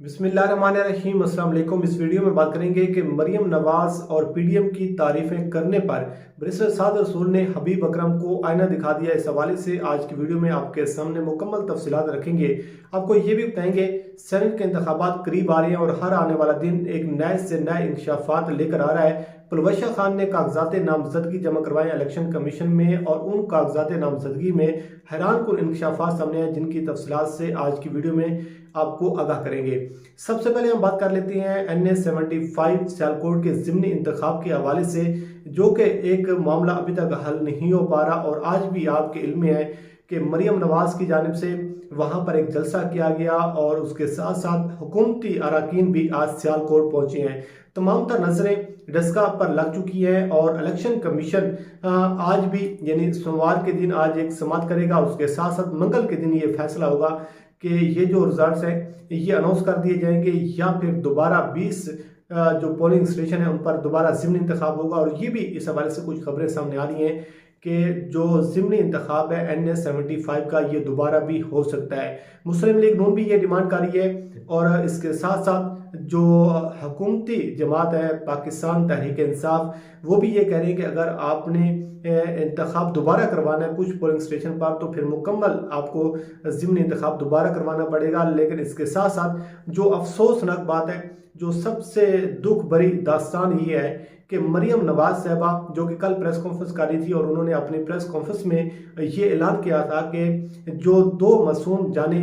बिस्मिल्लाहिर्रहमानिर्रहीम। अस्सलाम वालेकुम। इस वीडियो में बात करेंगे कि मरियम नवाज और पीडीएम की तारीफें करने पर बैरिस्टर साद रसूल ने हबीब अकरम को आईना दिखा दिया। इस हवाले से आज की वीडियो में आपके सामने मुकम्मल तफसीलात रखेंगे। आपको ये भी बताएंगे सेनेट के इंतखाबात करीब आ रहे हैं और हर आने वाला दिन एक नए से नए इंकशाफात लेकर आ रहा है। पुलवैशा खान ने कागजात नामजदगी जमा करवाए इलेक्शन कमीशन में और उन कागजात नामजदगी में हैरान कुन इंकशाफात सामने आए, जिनकी तफसीलात से आज की वीडियो में आपको आगाह करेंगे। सबसे पहले हम बात कर लेते हैं NA-75 सियालकोट के ज़िमनी इंतखाब के हवाले से, जो कि एक मामला अभी तक हल नहीं हो पा रहा। और आज भी आपके इल्म में है कि मरियम नवाज की जानिब से वहाँ पर एक जलसा किया गया और उसके साथ साथ हुकूमती अरकान भी आज सियालकोट पहुँचे हैं। तमाम तर नजरें डस्का पर लग चुकी हैं और इलेक्शन कमीशन आज भी यानी सोमवार के दिन आज एक समाअत करेगा। उसके साथ साथ मंगल के दिन ये फैसला होगा कि ये जो रिजल्ट्स हैं ये अनाउंस कर दिए जाएंगे या फिर दोबारा 20 जो पोलिंग स्टेशन है उन पर दोबारा ज़िमनी इंतखाब होगा। और ये भी इस हवाले से कुछ खबरें सामने आ रही हैं कि जो ज़िमनी इंतखाब है NA-75 का ये दोबारा भी हो सकता है। मुस्लिम लीग नून भी ये डिमांड कर रही है और इसके साथ साथ जो हुकूमती जमात है पाकिस्तान तहरीक इंसाफ, वो भी ये कह रहे हैं कि अगर आपने इंतखाब दोबारा करवाना है कुछ पोलिंग स्टेशन पर तो फिर मुकम्मल आपको ज़िमनी इंतखाब दोबारा करवाना पड़ेगा। लेकिन इसके साथ साथ जो अफसोसनाक बात है, जो सबसे दुख भरी दास्तान ये है कि मरियम नवाज साहबा जो कि कल प्रेस कॉन्फ्रेंस कर रही थी और उन्होंने अपनी प्रेस कॉन्फ्रेंस में ये ऐलान किया था कि जो 2 मासूम जाने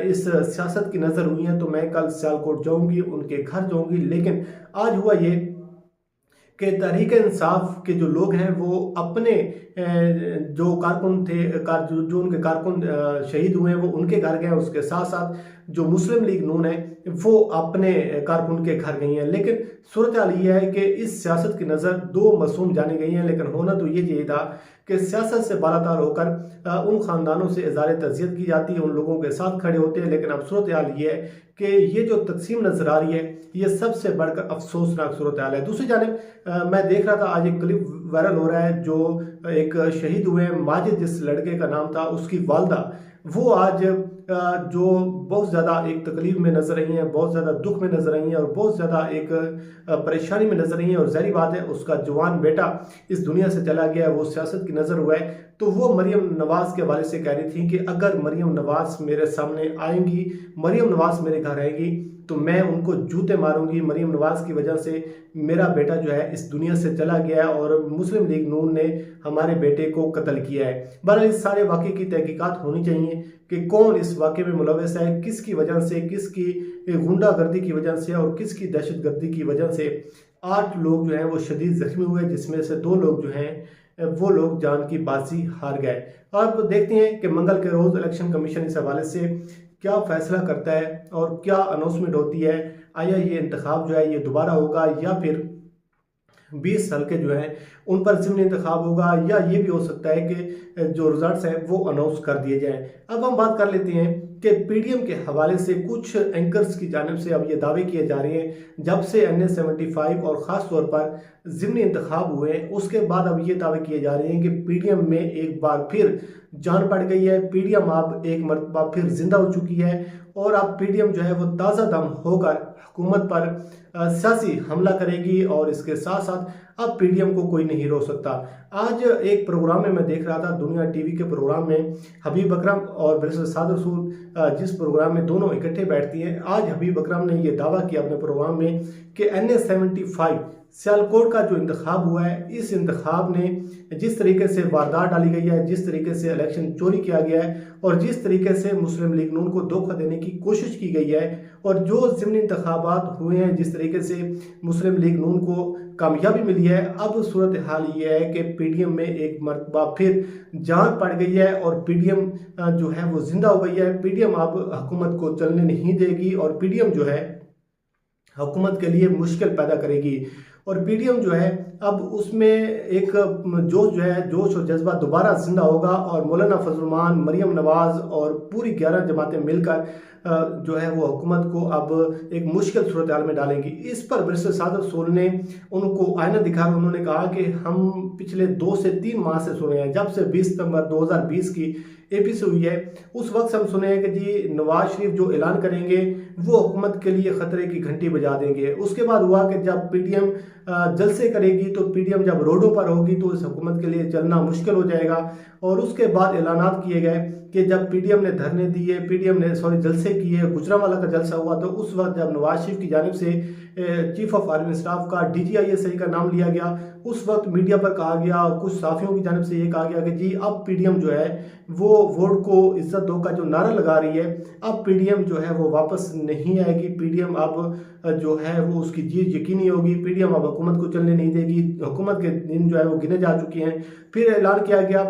इस सियासत की नज़र हुई हैं तो मैं कल सियालकोट जाऊंगी, उनके घर जाऊंगी। लेकिन आज हुआ ये कि तहरीक इंसाफ के जो लोग हैं वो अपने जो कारकुन थे जो उनके कारकुन शहीद हुए हैं वो उनके घर गए। उसके साथ साथ जो मुस्लिम लीग नून है वो अपने कारकुन के घर गई हैं। लेकिन सूरत हाल ये है कि इस सियासत की नज़र 2 मासूम जाने गई हैं। लेकिन होना तो ये चाहिए था कि सियासत से बालातार होकर उन ख़ानदानों से इज़हार तज़ियत की जाती है, उन लोगों के साथ खड़े होते हैं। लेकिन अब सूरत हाल ये है कि ये जो तकसीम नज़र आ रही है ये सबसे बढ़कर अफसोसनाक सूरत हाल है। दूसरी जानिब मैं देख रहा था आज एक क्लिप वायरल हो रहा है, जो एक शहीद हुए हैं माजिद जिस लड़के का नाम था, उसकी वालदा वो आज जो बहुत ज़्यादा एक तकलीफ में नजर रही हैं, बहुत ज़्यादा दुख में नजर रही हैं और बहुत ज़्यादा एक परेशानी में नजर रही हैं। और ज़ाहिर बात है उसका जवान बेटा इस दुनिया से चला गया है, वो सियासत की नज़र हुआ है। तो वो मरियम नवाज के हवाले से कह रही थी कि अगर मरियम नवाज मेरे सामने आएंगी, मरियम नवाज मेरे घर आएंगी तो मैं उनको जूते मारूंगी। मरियम नवाज की वजह से मेरा बेटा जो है इस दुनिया से चला गया है और मुस्लिम लीग नून ने हमारे बेटे को कत्ल किया है। बहरहाल इस सारे वाक़े की तहकीकात होनी चाहिए कि कौन इस वाक़े में मुलव्वस है, किसकी वजह से, किसकी गुंडागर्दी की वजह से और किसकी दहशतगर्दी की वजह से 8 लोग जो हैं वो शदीद जख्मी हुए, जिसमें से 2 लोग जो हैं वो लोग जान की बाजी हार गए। अब देखते हैं कि मंगल के रोज़ इलेक्शन कमीशन इस हवाले से क्या फैसला करता है और क्या अनाउंसमेंट होती है। आया ये इंतखाब जो है ये दोबारा होगा या फिर 20 हल्के जो हैं उन पर ज़िमनी इंतखाब होगा, या ये भी हो सकता है कि जो रिजल्ट्स हैं वो अनाउंस कर दिए जाएं। अब हम बात कर लेते हैं कि पीडीएम के हवाले से कुछ एंकर्स की जानिब से अब ये दावे किए जा रहे हैं जब से NA-75 और ख़ास तौर पर ज़िमनी इंतखाब हुए हैं उसके बाद अब ये दावे किए जा रहे हैं कि पीडीएम में एक बार फिर जान पड़ गई है, पीडीएम अब एक मरतबा फिर जिंदा हो चुकी है और अब पीडीएम जो है वो ताज़ा दम होकर हुकूमत पर सियासी हमला करेगी। और इसके साथ साथ अब पीडीएम को कोई नहीं रोक सकता। आज एक प्रोग्राम में मैं देख रहा था, दुनिया टीवी के प्रोग्राम में हबीब अकरम और बैरिस्टर साद रसूल जिस प्रोग्राम में दोनों इकट्ठे बैठती हैं, आज हबीब अकरम ने यह दावा किया अपने प्रोग्राम में कि NA-75 सियालकोट का जो इंतखाब हुआ है, इस इंतखाब ने जिस तरीके से वारदात डाली गई है, जिस तरीके से इलेक्शन चोरी किया गया है और जिस तरीके से मुस्लिम लीग नून को धोखा देने की कोशिश की गई है और जो ज़िमनी इंतखाबात हुए हैं जिस तरीके से मुस्लिम लीग नून को कामयाबी मिली है, अब सूरत हाल ये है कि पीडीएम में एक मरतबा फिर जान पड़ गई है और पीडीएम जो है वो जिंदा हो गई है। पीडीएम अब हुकूमत को चलने नहीं देगी और पीडीएम जो है हुकूमत के लिए मुश्किल पैदा करेगी। और पीडीएम जो है अब उसमें एक जोश जो है, जोश और जज्बा दोबारा जिंदा होगा और मौलाना फजल रहमान, मरियम नवाज और पूरी 11 जमातें मिलकर जो है वो हुकूमत को अब एक मुश्किल सूरत हाल में डालेंगी। इस पर बैरिस्टर सादत रसूल ने उनको आईना दिखाकर उन्होंने कहा कि हम पिछले 2 से 3 माह से सुने हैं, जब से 20 सितंबर 2020 की एपीसी हुई है उस वक्त से हम सुने हैं कि जी नवाज शरीफ जो ऐलान करेंगे वो हुकूमत के लिए खतरे की घंटी बजा देंगे। उसके बाद हुआ कि जब पीडीएम जलसे करेगी तो पीडीएम जब रोडों पर होगी तो इस हुकूमत के लिए चलना मुश्किल हो जाएगा। और उसके बाद ऐलानात किए गए कि जब पीडीएम ने धरने दिए, पीडीएम ने जलसे किए, गुजरांवाला का जलसा हुआ, तो उस वक्त जब नवाज शरीफ की जानिब से चीफ ऑफ आर्मी स्टाफ का DGISI का नाम लिया गया, उस वक्त मीडिया पर कहा गया, कुछ साफियों की जानिब से ये कहा गया कि जी अब पीडीएम जो है वो वोट को इज्जत दो का जो नारा लगा रही है, अब पीडीएम जो है वो वापस नहीं आएगी, पीडीएम अब जो है वो उसकी जीत यकीनी होगी, पीडीएम अब हुकूमत को चलने नहीं देगी, हुकूमत के दिन जो है वो गिने जा चुके हैं। फिर ऐलान किया गया,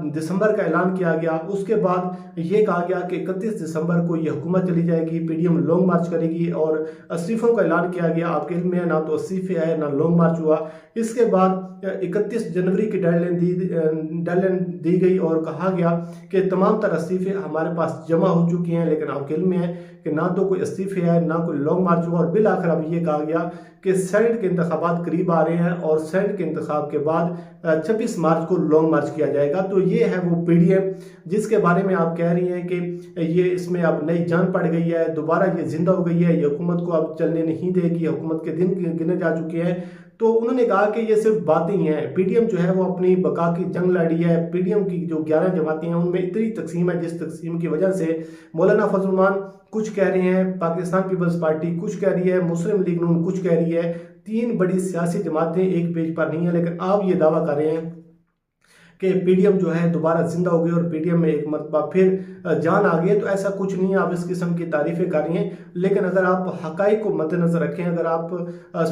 दिसंबर का ऐलान किया गया, उसके बाद ये कहा गया कि 31 दिसंबर को ये हुकूमत चली जाएगी, पीडीएम लॉन्ग मार्च करेगी और इस्तीफों का ऐलान किया गया। आपके इल्म में है ना तो इस्तीफे आए ना लॉन्ग मार्च हुआ। इसके बाद 31 जनवरी की डेडलाइन दी गई और कहा गया कि तमाम तरह इस्तीफे हमारे पास जमा हो चुके हैं, लेकिन आपके इल्म में है कि ना तो कोई इस्तीफे आए ना कोई लॉन्ग मार्च हुआ। और बिल आखिर अब ये कहा गया कि सेनेट के इंतखाबात करीब आ रहे हैं और सेनेट के इंतखाब के बाद 26 मार्च को लॉन्ग मार्च किया जाएगा। तो ये है वो पीडीएम जिसके बारे में आप कह रही हैं कि ये इसमें अब नई जान पड़ गई है, दोबारा ये जिंदा हो गई है, ये हुकूमत को अब चलने नहीं देगी, हुकूमत के दिन गिने जा चुके हैं। तो उन्होंने कहा कि ये सिर्फ बातें ही हैं, पीडीएम जो है वो अपनी बका की जंग लड़ी है। पीडीएम की जो 11 जमातें हैं उनमें इतनी तकसीम है जिस तकसीम की वजह से मौलाना फजल रहमान कुछ कह रहे हैं, पाकिस्तान पीपल्स पार्टी कुछ कह रही है, मुस्लिम लीग नून कुछ कह रही है। 3 बड़ी सियासी जमातें एक पेज पर नहीं है, लेकिन आप ये दावा कर रहे हैं कि पीडीएम जो है दोबारा जिंदा हो गई और पीडीएम में एक मरतबा फिर जान आ गई। तो ऐसा कुछ नहीं है, आप इस किस्म की तारीफें कर रही हैं, लेकिन अगर आप हकाइक को मद्देनजर रखें, अगर आप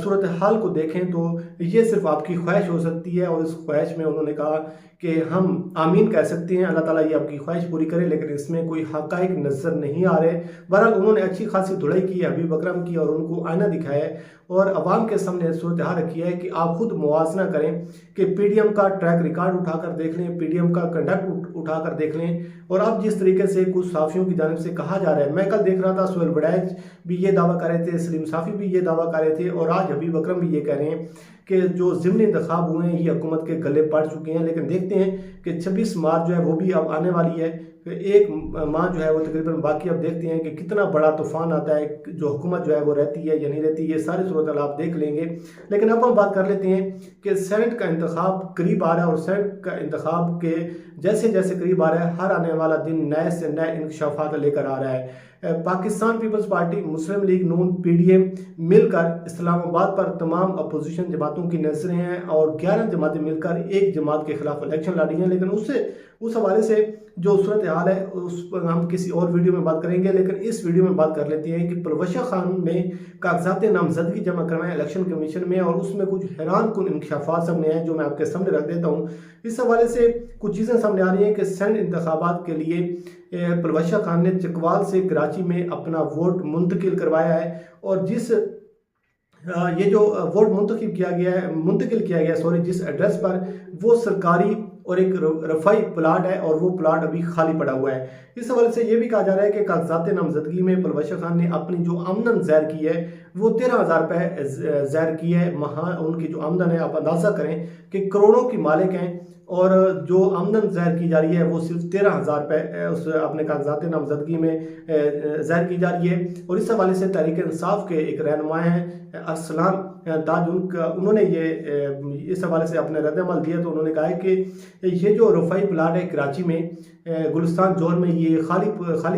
सूरत हाल को देखें तो ये सिर्फ आपकी ख्वाहिश हो सकती है। और इस ख्वाहिश में उन्होंने कहा कि हम आमीन कह सकते हैं, अल्लाह ताला ये आपकी ख्वाहिश पूरी करे, लेकिन इसमें कोई हकाइक नजर नहीं आ रहे। बहरहाल उन्होंने अच्छी खासी धुलाई की है हबीब अकरम की और उनको आईना दिखाया है और अवाम के सामने सूरत हाल रखी है कि आप खुद मुआजना करें कि पीडीएम का ट्रैक रिकॉर्ड उठाकर देख लें, पीडीएम का कंडक्ट उठाकर देख लें। और अब जिस तरीके से कुछ साफियों की जानिब से कहा जा रहा है, मैं कल देख रहा था सुहेल वड़ैच भी ये दावा कर रहे थे, सलीम साफी भी ये दावा कर रहे थे और आज हबीब अकरम भी ये कह रहे हैं कि जो ज़िमनी इंतखाब हुए हैं ये हुकूमत के गले पड़ चुके हैं। लेकिन देखते हैं कि 26 मार्च जो है वो भी अब आने वाली है, एक माह जो है वो तकरीबन बाकी। अब देखते हैं कि कितना बड़ा तूफान आता है, जो हुकूमत जो है वो रहती है या नहीं रहती, ये सारी सूरत आप देख लेंगे। लेकिन अब हम बात कर लेते हैं कि सेनेट का इंतखाब करीब आ रहा है और सेनेट का इंतखाब के जैसे जैसे करीब आ रहा है, हर आने वाला दिन नए से नए इंकशाफात लेकर आ रहा है। पाकिस्तान पीपल्स पार्टी, मुस्लिम लीग नून, पीडीएम मिलकर इस्लामाबाद पर तमाम अपोजिशन जमातों की नजरें हैं और 11 जमातें मिलकर एक जमात के खिलाफ इलेक्शन लड़ी हैं। लेकिन उस हवाले से जो सूरत हाल है उस पर हम किसी और वीडियो में बात करेंगे, लेकिन इस वीडियो में बात कर लेते हैं कि परवशा खान ने कागजात नामजदगी जमा करवाए इलेक्शन कमीशन में और उसमें कुछ हैरान कुन इंकशाफात सामने आए जो मैं आपके सामने रख देता हूँ। इस हवाले से कुछ चीज़ें सामने आ रही हैं कि सेनेट इंतखाबात के लिए परवशा खान ने चकवाल से कराची में अपना वोट मुंतकिल करवाया है और ये जो वोट मुंतकिल किया गया जिस एड्रेस पर वो सरकारी और एक रफाई प्लाट है और वो प्लाट अभी खाली पड़ा हुआ है। इस हवाले से ये भी कहा जा रहा है कि कागजात नामजदगी में परवशा खान ने अपनी जो आमदन ज़ाहिर की है वो 13,000 रुपये ज़ाहिर की है। उनकी जो आमदन है आप अंदाज़ा करें कि करोड़ों की मालिक हैं और जो आमदन ज़ाहिर की जा रही है वो सिर्फ 13,000 रुपये उस अपने कागजात नामजदगी में ज़ाहिर की जा रही है। और इस हवाले से तहरीक इंसाफ के एक रहनुमा हैं अरसलान ताज, उन्होंने ये इस हवाले से अपने रद्द-ए-अमल दिया। तो उन्होंने कहा है कि ये जो रफाई प्लाट है कराची में गुलिस्तान जोन में ये खाली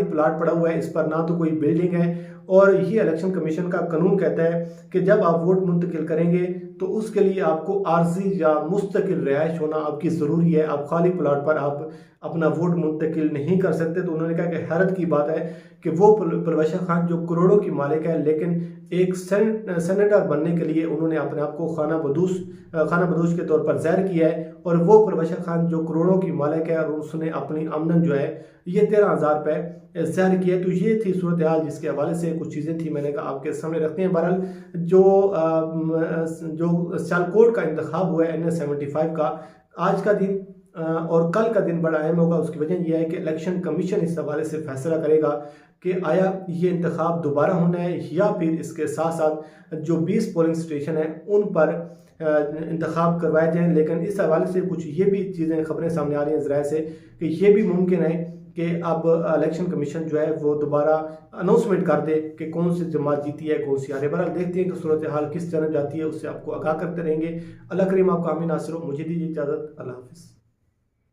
प्लाट पड़ा हुआ है, इस पर ना तो कोई बिल्डिंग है और ये इलेक्शन कमीशन का कानून कहता है कि जब आप वोट मुंतकिल करेंगे तो उसके लिए आपको आर्जी या मुस्तकिल रिहाइश होना आपकी ज़रूरी है। आप खाली प्लाट पर आप अपना वोट मुंतकिल नहीं कर सकते। तो उन्होंने कहा कि हैरत की बात है कि वो परवेश खान जो करोड़ों की मालिक है, लेकिन एक सेनेटर बनने के लिए उन्होंने अपने आप को खाना बदोश के तौर पर ज़ाहिर किया है। और वो परवेश खान जो करोड़ों की मालिक है और उसने अपनी आमदन जो है ये 13,000 रुपये ज़ाहिर किया। तो ये थी सूरत हाल जिसके हवाले से कुछ चीज़ें थी, मैंने कहा आपके सामने रखते हैं। बहरहाल जो सियालकोट का इंतखाब हुआ है NS-75 का, आज का दिन और कल का दिन बड़ा अहम होगा। उसकी वजह यह है कि इलेक्शन कमीशन इस हवाले से फैसला करेगा कि आया ये इंतखाब दोबारा होना है या फिर इसके साथ साथ जो 20 पोलिंग स्टेशन हैं उन पर इंतखाब करवाए जाएँ। लेकिन इस हवाले से कुछ ये भी चीज़ें खबरें सामने आ रही हैं ज़राए से कि ये भी मुमकिन है कि अब इलेक्शन कमीशन जो है वो दोबारा अनाउंसमेंट कर दे कि कौन सी जमात जीती है, कौन सी हारे। बहरहाल देखते हैं कि सूरत हाल किस तरह जाती है, उससे आपको आगाह करते रहेंगे। अल्लाह करीम आपको आमीन नासिर हो। मुझे दीजिए इजाज़त। अल्लाह हाफिज़।